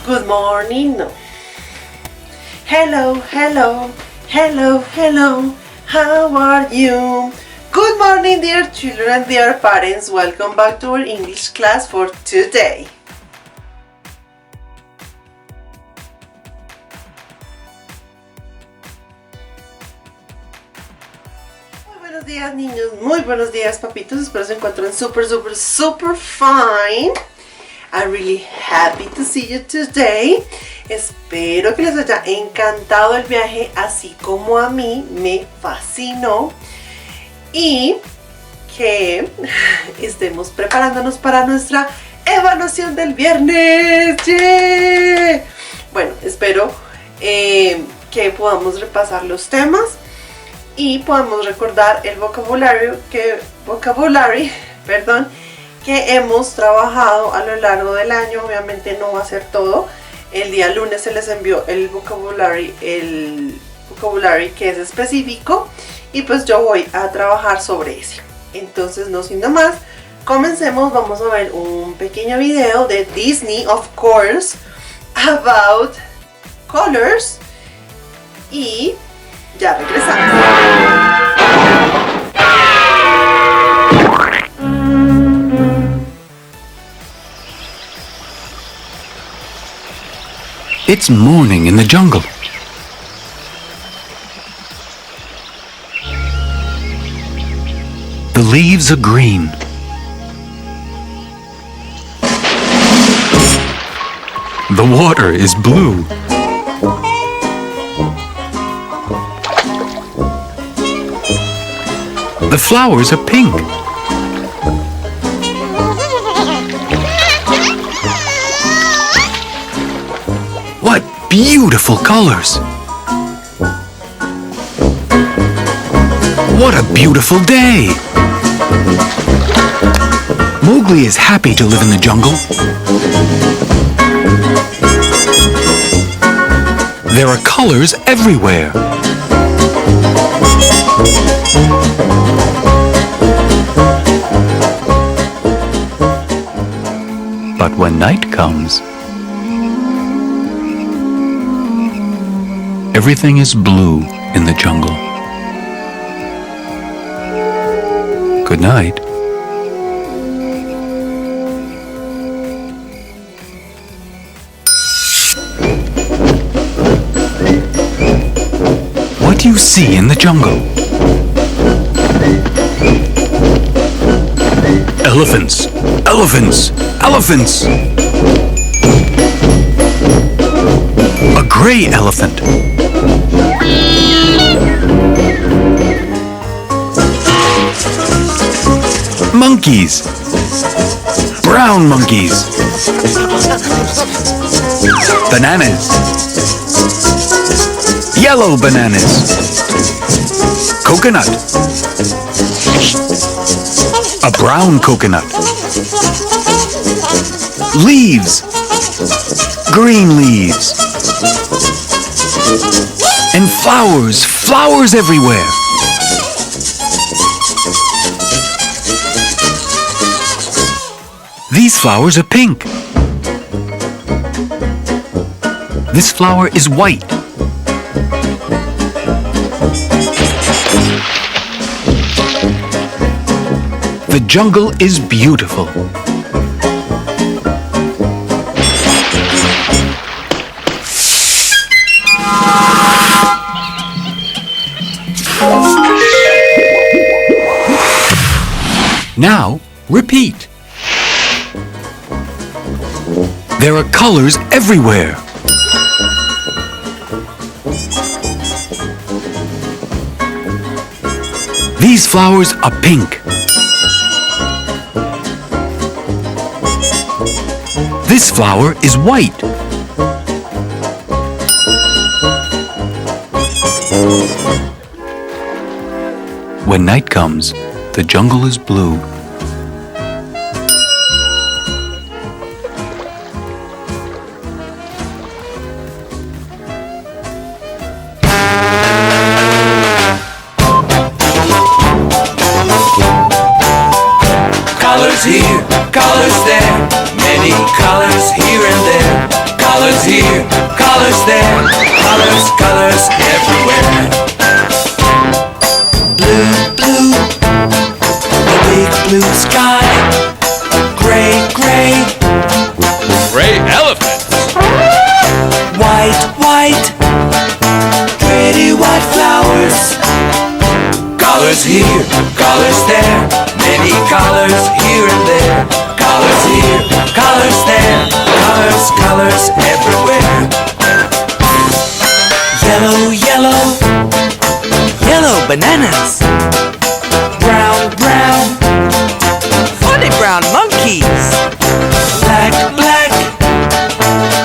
Good morning. No. Hello. How are you? Good morning, dear children, dear parents. Welcome back to our English class for today. Muy buenos días, niños. Muy buenos días, papitos. Espero se encuentren super fine. I'm really happy to see you today. Espero que les haya encantado el viaje, así como a mí me fascinó. Y que estemos preparándonos para nuestra evaluación del viernes. ¡Yeah! Bueno, espero que podamos repasar los temas y podamos recordar el vocabulario que hemos trabajado a lo largo del año. Obviamente no va a ser todo. El día lunes se les envió el vocabulario que es específico y pues yo voy a trabajar sobre ese. Entonces, no siendo más, comencemos. Vamos a ver un pequeño video de Disney, of course, about colors y ya regresamos. It's morning in the jungle. The leaves are green. The water is blue. The flowers are pink. What beautiful colors! What a beautiful day! Mowgli is happy to live in the jungle. There are colors everywhere. But when night comes, everything is blue in the jungle. Good night. What do you see in the jungle? Elephants! Elephants! Elephants! A gray elephant. Monkeys. Brown monkeys. Bananas. Yellow bananas. Coconut. A brown coconut. Leaves. Green leaves. And flowers. Flowers everywhere. These flowers are pink. This flower is white. The jungle is beautiful. Now, repeat. There are colors everywhere. These flowers are pink. This flower is white. When night comes, the jungle is blue. Colors here, colors there, many colors here and there. Colors here, colors there, colors, colors everywhere. Blue, blue, the big blue sky. Gray, gray, Gray elephants. white, white, pretty white flowers. Colors here, colors there, many colors here and there. Colors here, colors there, colors, colors everywhere. Yellow, yellow, yellow bananas. Brown, brown, funny brown monkeys. Black, black,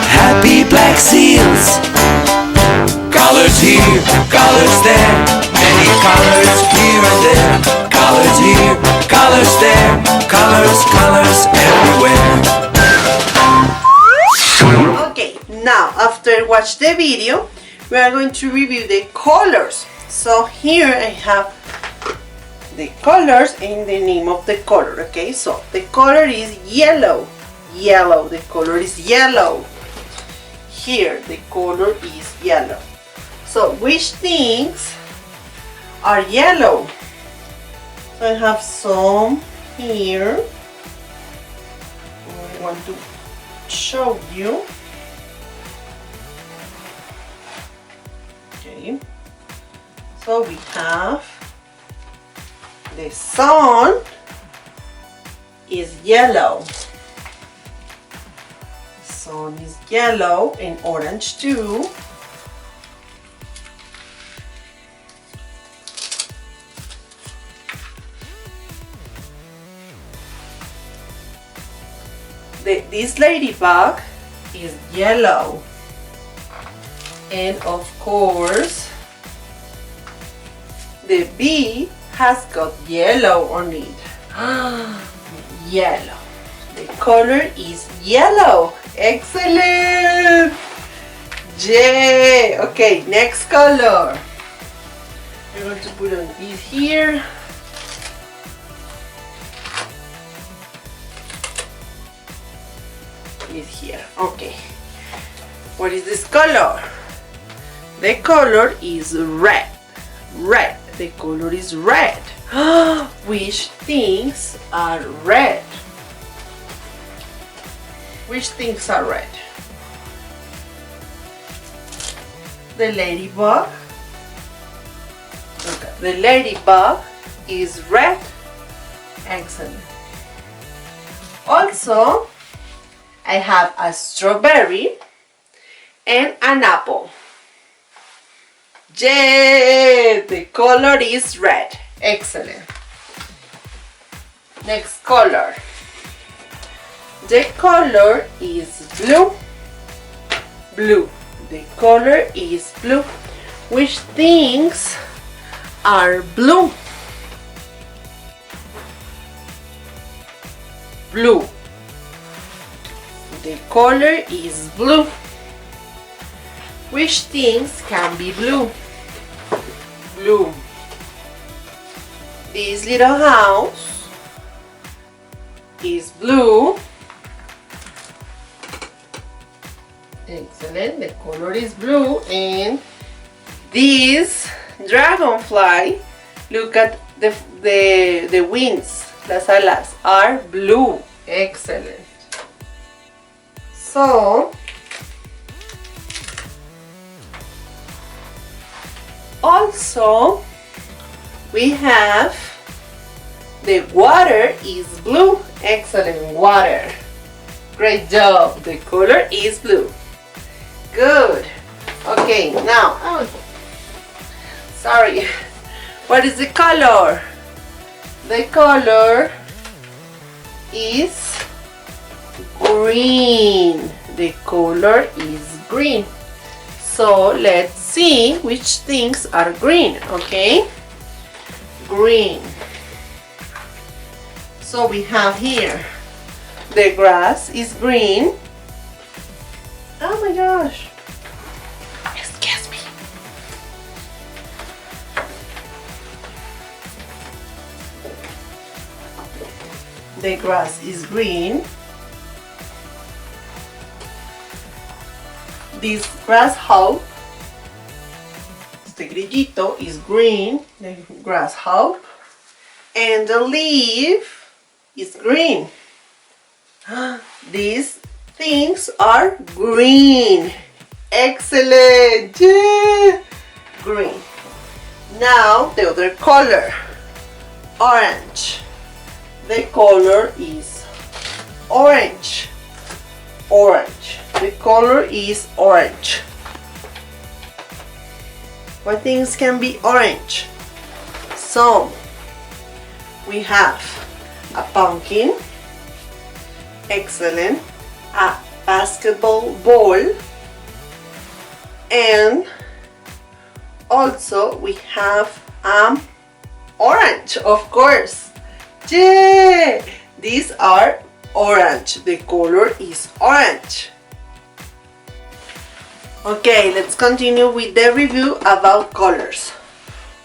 happy black seals. Colors here, colors there, many colors here and there. Colors here, colors there, colors, colors everywhere. Okay, now after watch the video, we are going to review the colors. So here I have the colors and the name of the color. Okay, so the color is yellow. Yellow, the color is yellow. Here the color is yellow. So which things are yellow? So I have some here. I want to show you. Okay. So we have the sun is yellow. The sun is yellow and orange too. This ladybug is yellow, and of course the bee has got yellow on it. Yellow. The color is yellow. Excellent. Yay. Okay, next color. We're going to put on this here. Is here. Okay. What is this color? The color is red. Red. The color is red. Which things are red? Which things are red? The ladybug. Okay. The ladybug is red. Excellent. Also, I have a strawberry and an apple. Yay! The color is red. Excellent. Next color. The color is blue. Blue. The color is blue. Which things are blue? Blue. The color is blue. Which things can be blue? Blue. This little house is blue. Excellent. The color is blue. And this dragonfly, look at the wings, las alas are blue. Excellent. So, also we have the water is blue. Excellent. Water. Great job. The color is blue. Good. Okay, now, sorry. What is the color? The color is green. The color is green. So let's see which things are green. Okay, green. So we have here the grass is green. Oh my gosh, excuse me. The grass is green. This grasshopper, este grillito, is green, the grasshopper, and the leaf is green. These things are green. Excellent! Yeah. Green. Now the other color, orange. The color is orange. Orange. The color is orange. What things can be orange? So we have a pumpkin. Excellent. A basketball ball. And also we have orange, of course. Yeah! These are orange. The color is orange. Okay, let's continue with the review about colors.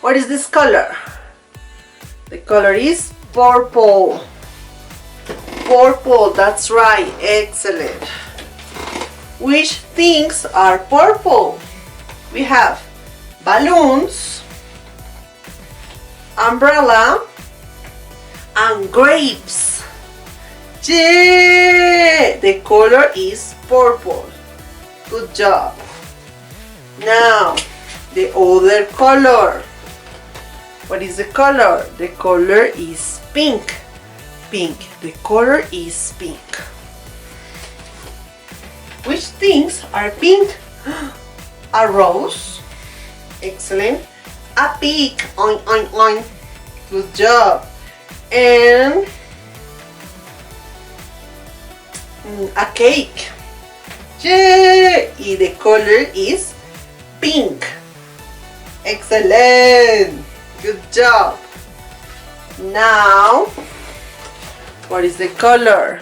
What is this color? The color is purple. Purple, that's right. Excellent. Which things are purple? We have balloons, umbrella, and grapes. Yeah! The color is purple. Good job. Now, the other color. What is the color? The color is pink. Pink. The color is pink. Which things are pink? A rose. Excellent. A pig. Oink, oink, oink. Good job. And a cake. Yeah! Y the color is pink. Excellent. Good job. Now, what is the color?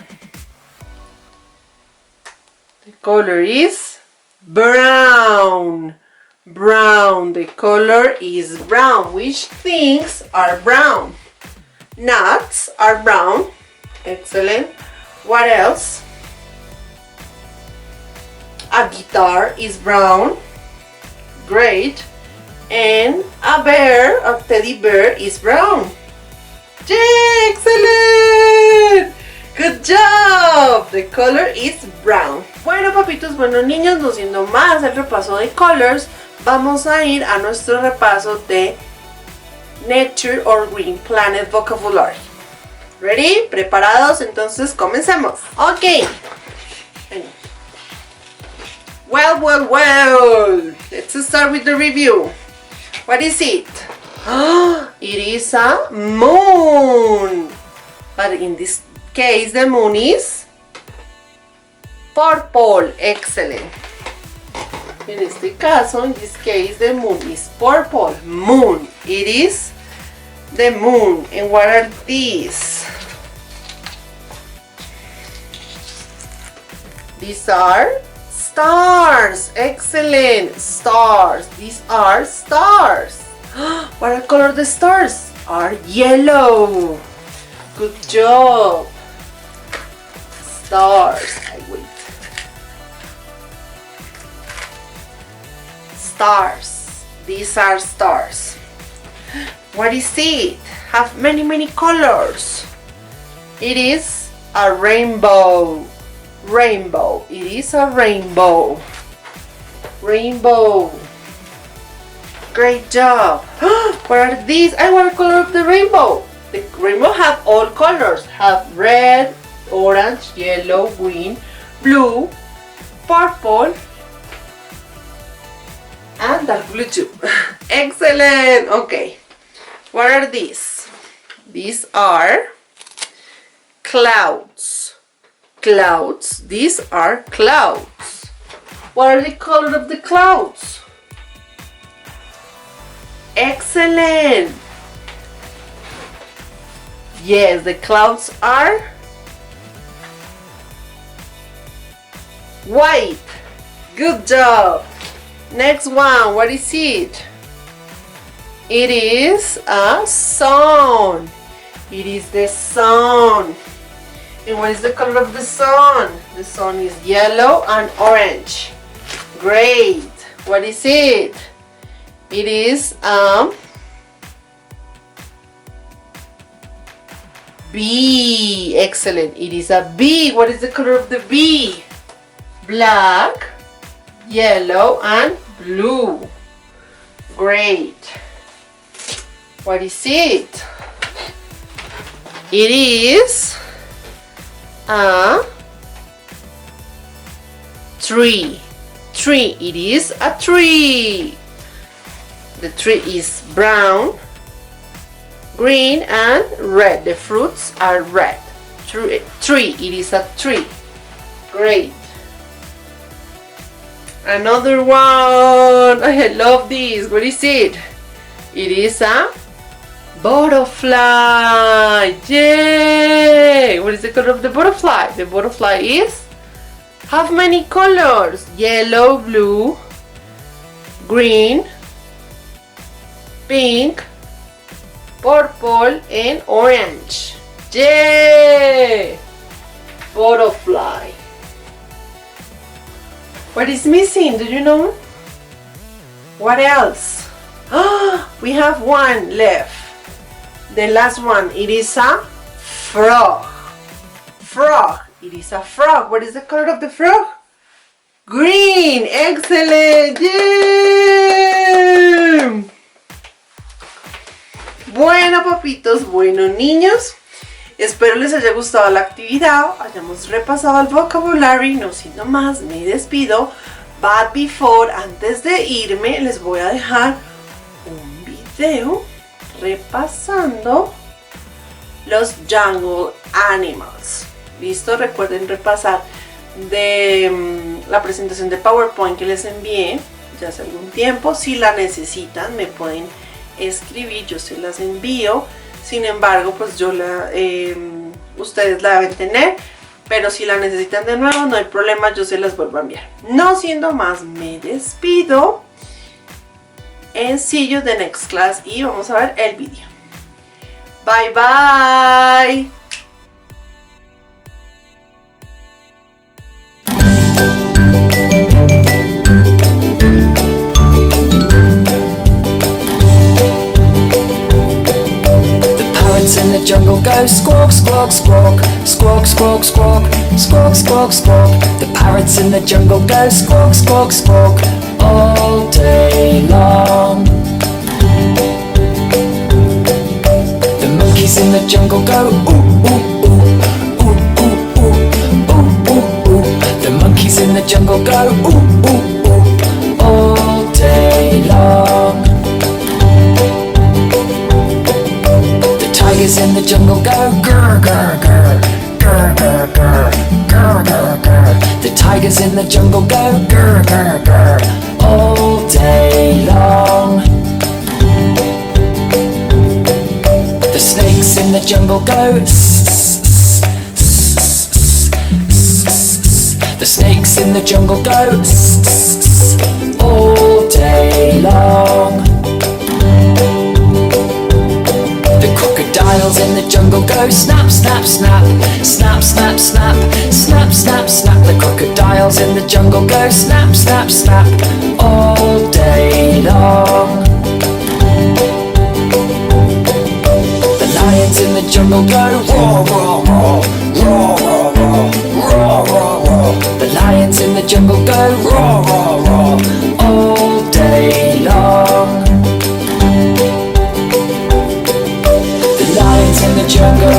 The color is brown. Brown. The color is brown. Which things are brown? Nuts are brown. Excellent. What else? A guitar is brown. Great. And a bear, a teddy bear, is brown. Yay! Excellent! Good job! The color is brown. Bueno, papitos, bueno, niños, no siendo más el repaso de colors, vamos a ir a nuestro repaso de Nature or Green Planet Vocabulary. ¿Ready? ¿Preparados? Entonces, comencemos. Ok. Well. Let's start with the review. What is it? It is a moon. But in this case, the moon is purple. Excellent. En este caso, in this case, the moon is purple. Moon. It is the moon. And what are these? These are stars. Excellent. Stars. These are stars. What are color the stars? Are yellow. Good job. Stars. Stars. These are stars. What is it? Have many colors. It is a rainbow. Rainbow. It is a rainbow. Rainbow. Great job. What are these? I want to color of the rainbow. The rainbow have all colors. Have red, orange, yellow, green, blue, purple, and dark blue too. Excellent. Okay. What are these? These are clouds. Clouds. These are clouds. What are the color of the clouds? Excellent. Yes, the clouds are white. Good job. Next one, what is it? It is a sun. It is the sun. And what is the color of the sun? The sun is yellow and orange. Great. What is it? It is bee. Excellent. It is a bee. What is the color of the bee? Black, yellow, and blue. Great. What is it? It is a tree. Tree. It is a tree. The tree is brown, green, and red. The fruits are red. Tree. It is a tree. Great. Another one. I love this. What is it? It is a butterfly. Yay! What is the color of the butterfly? The butterfly is have many colors. Yellow, blue, green, pink, purple, and orange. Yay! Butterfly. What is missing? Do you know? What else? We have one left. The last one. It is a frog. Frog. It is a frog. What is the color of the frog? Green. Excellent. Yay! Bueno, papitos, bueno, niños. Espero les haya gustado la actividad, hayamos repasado el vocabulario. No siendo más, me despido. But before, antes de irme, les voy a dejar un video repasando los jungle animals. ¿Listo? Recuerden repasar de la presentación de PowerPoint que les envié ya hace algún tiempo. Si la necesitan, me pueden escribir, yo se las envío. Sin embargo, pues ustedes la deben tener, pero si la necesitan de nuevo, no hay problema, yo se las vuelvo a enviar. No siendo más, me despido. And see you the next class y vamos a ver el vídeo. Bye bye. In the jungle go squawk, squawk, squawk, squawk, squawk, squawk, squawk, squawk, squawk. The parrots in the jungle go squawk, squawk, squawk all day long. The monkeys in the jungle go ooh, ooh, ooh, ooh, ooh, ooh, ooh, ooh, ooh. The monkeys in the jungle go ooh, ooh, ooh, all day long. Tigers in the jungle go grr, grr, grr, grr, grr, grr, grr, grr, grr. The tigers in the jungle go grr, grr, grr, all day long. The snakes in the jungle go s, s, s, s, s, s. The snakes in the jungle go s, s, s, all day long. Crocodiles in the jungle go snap, snap, snap, snap, snap, snap, snap, snap, snap. The crocodiles in the jungle go snap, snap, snap, all day long. The lions in the jungle go roar, roar, roar, roar, roar, roar, roar, roar, roar. The lions in the jungle go roar, roar, roar, all day long. In the jungle